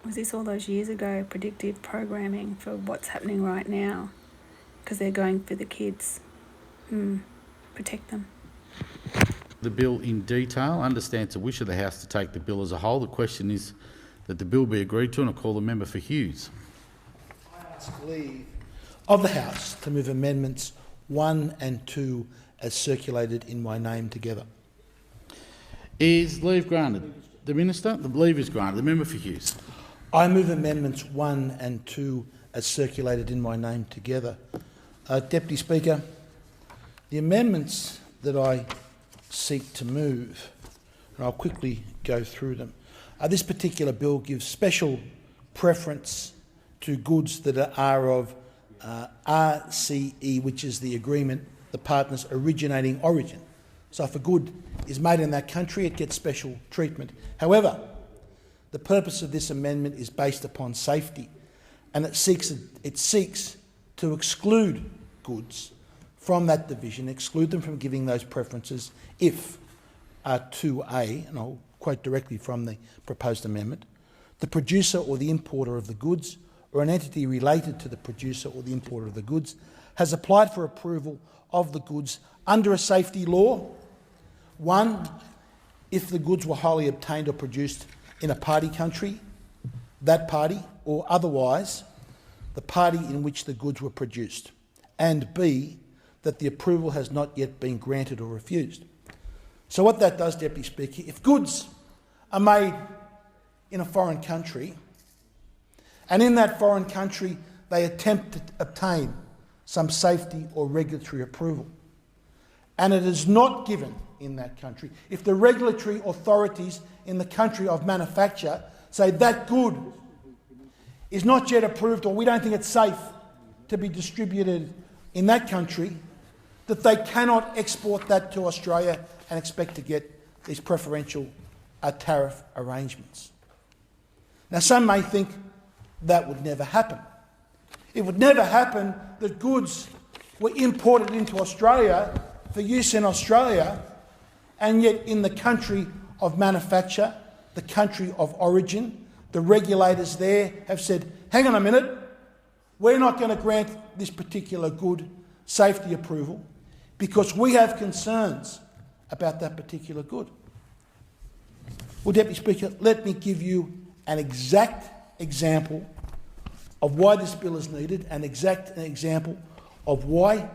Was this all those years ago, predictive programming for what's happening right now? Because they're going for the kids. Protect them. The bill in detail. Understands the wish of the House to take the bill as a whole. The question is that the bill be agreed to, and I call the member for Hughes. I ask leave of the House to move amendments 1 and 2 as circulated in my name together. Is leave granted? The Minister? The leave is granted. The member for Hughes. I move amendments 1 and 2 as circulated in my name together. Deputy Speaker, the amendments that I seek to move, and I'll quickly go through them. This particular bill gives special preference to goods that are of RCE, which is the agreement, the partner's originating origin. So if a good is made in that country, it gets special treatment. However, the purpose of this amendment is based upon safety, and it seeks to exclude goods from that division, exclude them from giving those preferences if 2A, and I'll quote directly from the proposed amendment, the producer or the importer of the goods or an entity related to the producer or the importer of the goods has applied for approval of the goods under a safety law. 1, if the goods were wholly obtained or produced in a party country, that party, or otherwise the party in which the goods were produced, and B, that the approval has not yet been granted or refused. So what that does, Deputy Speaker, if goods are made in a foreign country and in that foreign country they attempt to obtain some safety or regulatory approval and it is not given in that country, if the regulatory authorities in the country of manufacture say that good is not yet approved or we don't think it's safe to be distributed in that country, that they cannot export that to Australia and expect to get these preferential tariff arrangements. Now, some may think that would never happen. It would never happen that goods were imported into Australia for use in Australia, and yet in the country of manufacture, the country of origin, the regulators there have said, hang on a minute, we're not going to grant this particular good safety approval because we have concerns about that particular good. Well, Deputy Speaker, let me give you an exact example of why this bill is needed, an example of why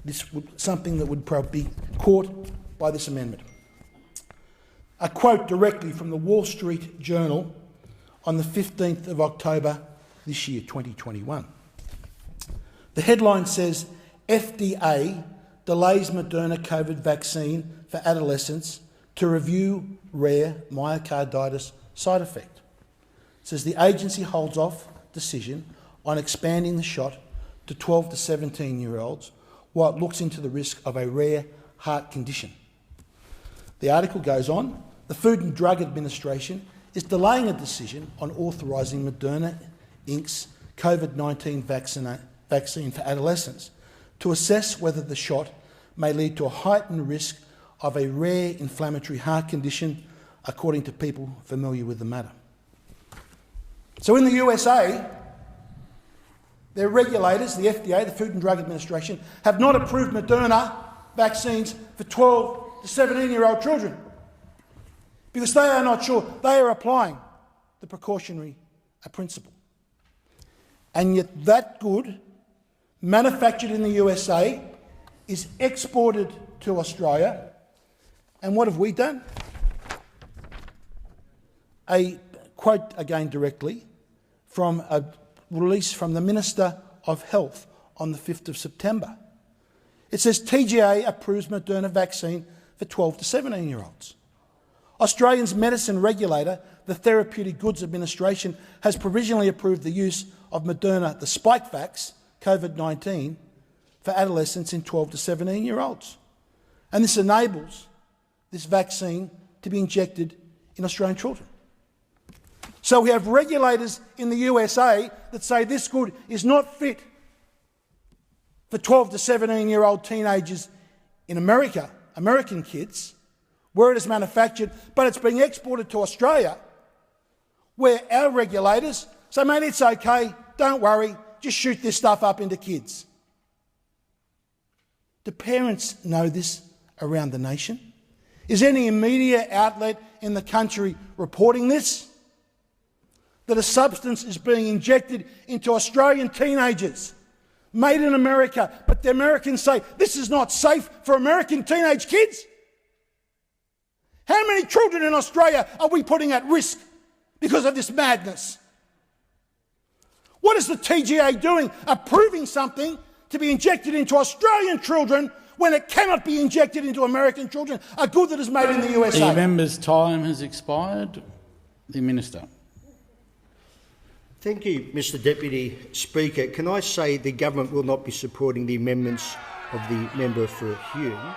this would something that would probably be caught by this amendment. A quote directly from the Wall Street Journal on the 15th of October this year, 2021. The headline says, FDA delays Moderna COVID vaccine for adolescents to review rare myocarditis side effect. It says the agency holds off decision on expanding the shot to 12 to 17-year-olds while it looks into the risk of a rare heart condition. The article goes on, the Food and Drug Administration is delaying a decision on authorising Moderna Inc.'s COVID-19 vaccine for adolescents to assess whether the shot may lead to a heightened risk of a rare inflammatory heart condition, according to people familiar with the matter. So in the USA, their regulators, the FDA, the Food and Drug Administration, have not approved Moderna vaccines for 12 to 17-year-old children because they are not sure. They are applying the precautionary principle. And yet that good, manufactured in the USA, is exported to Australia. And what have we done? A quote again directly from a release from the Minister of Health on the 5th of September. It says TGA approves Moderna vaccine for 12 to 17-year-olds. Australia's medicine regulator, the Therapeutic Goods Administration, has provisionally approved the use of Moderna, the Spikevax, COVID-19, for adolescents in 12 to 17-year-olds. And this enables this vaccine to be injected in Australian children. So we have regulators in the USA that say this good is not fit for 12 to 17-year-old teenagers in America, American kids, where it is manufactured, but it's being exported to Australia, where our regulators say, mate, it's okay, don't worry, just shoot this stuff up into kids. Do parents know this around the nation? Is any media outlet in the country reporting this? That a substance is being injected into Australian teenagers, made in America, but the Americans say this is not safe for American teenage kids? How many children in Australia are we putting at risk because of this madness? What is the TGA doing, approving something to be injected into Australian children when it cannot be injected into American children, a good that is made in the USA? The member's time has expired. The Minister. Thank you, Mr Deputy Speaker. Can I say the government will not be supporting the amendments of the member for Hume?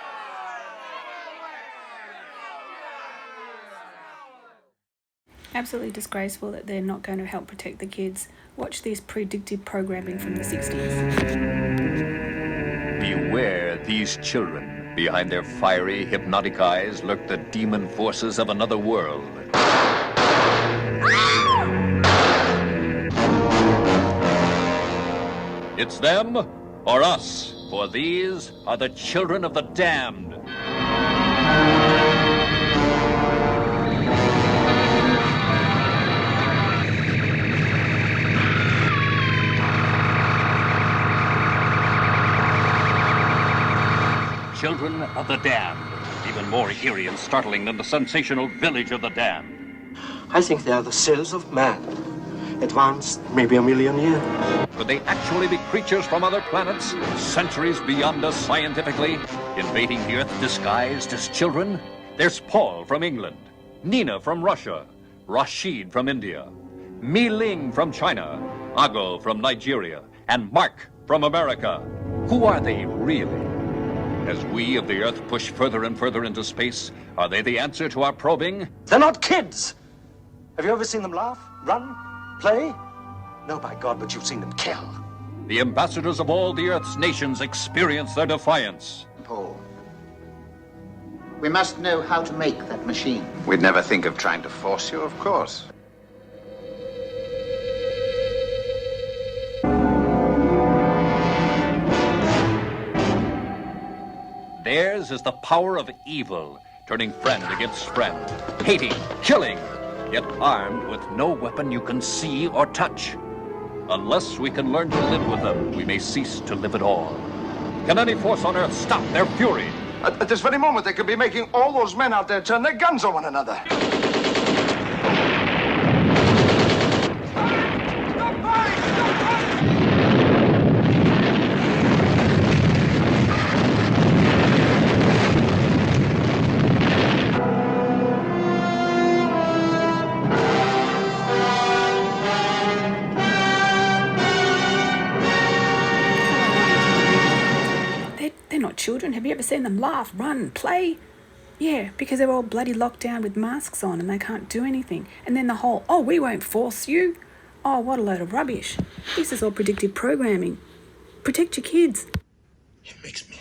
Absolutely disgraceful that they're not going to help protect the kids. Watch this predictive programming from the 60s. Beware these children. Behind their fiery, hypnotic eyes lurk the demon forces of another world. It's them or us, for these are the children of the damned. Children of the damned. Even more eerie and startling than the sensational village of the damned. I think they are the cells of man. Advanced maybe a million years. Could they actually be creatures from other planets, centuries beyond us scientifically, invading the Earth disguised as children? There's Paul from England, Nina from Russia, Rashid from India, Mi Ling from China, Ago from Nigeria, and Mark from America. Who are they really? As we of the Earth push further and further into space, are they the answer to our probing? They're not kids! Have you ever seen them laugh, run, play? No, by God, but you've seen them kill. The ambassadors of all the Earth's nations experience their defiance. Paul, we must know how to make that machine. We'd never think of trying to force you, of course. Theirs is the power of evil, turning friend against friend, hating, killing, yet armed with no weapon you can see or touch. Unless we can learn to live with them, we may cease to live at all. Can any force on Earth stop their fury? At this very moment, they could be making all those men out there turn their guns on one another. They're not children. Have you ever seen them laugh, run, play? Yeah, because they're all bloody locked down with masks on and they can't do anything. And then the whole, oh, we won't force you. Oh, what a load of rubbish. This is all predictive programming. Protect your kids. It makes me